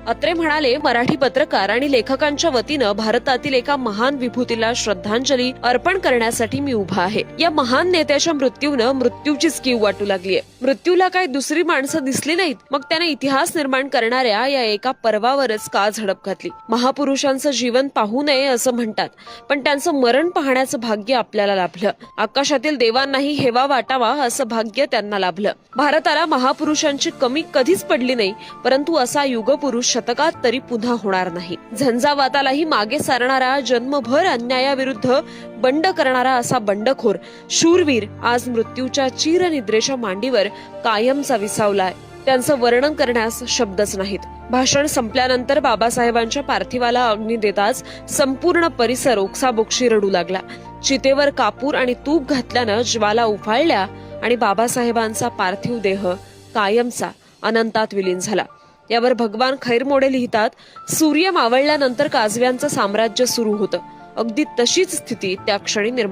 अत्रे म्हणाले, मराठी पत्रकार आणि लेखकांच्या वतीनं भारतातील एका महान विभूतीला श्रद्धांजली अर्पण करण्यासाठी मी उभा आहे. या महान नेत्याच्या मृत्यूनं मृत्यूचीच कीव वाटू लागलीय. मृत्यूला काय दुसरी माणसं दिसली नाहीत, मग त्याने इतिहास निर्माण करणाऱ्या या एका पर्वावरच का झडप घातली. महापुरुषांचं जीवन पाहू नये असं म्हणतात, पण त्यांचं मरण पाहण्याचं भाग्य आपल्याला लाभलं. आकाशातील देवांनाही हेवा वाटावा असं भाग्य त्यांना लाभलं. भारताला महापुरुषांची कमी कधीच पडली नाही, परंतु असा युगपुरुष शतकात तरी पुन्हा होणार नाही. झंझावातालाही मागे सारणारा, जन्मभर अन्यायाविरुद्ध बंड करणारा असा बंडखोर शूरवीर आज मृत्यूच्या चिरनिद्रेच्या मांडीवर कायमचा विसावलाय. त्यांचं वर्णन करण्यास शब्दच नाहीत. भाषण संपल्यानंतर बाबासाहेबांच्या पार्थिवाला अग्नी देताच संपूर्ण परिसर ओक्साबोक्शी रडू लागला. चितेवर कापूर आणि तूप घातल्यानं ज्वाला उफाळल्या आणि बाबासाहेबांचा पार्थिव देह कायमचा अनंतात विलीन झाला. यावर भगवान खैरमोडे लिहितात, सूर्य मावळल्यानंतर काजव्यांचं साम्राज्य सुरू होतं. अगदी तशीच स्थिती त्या क्षणी निर्माण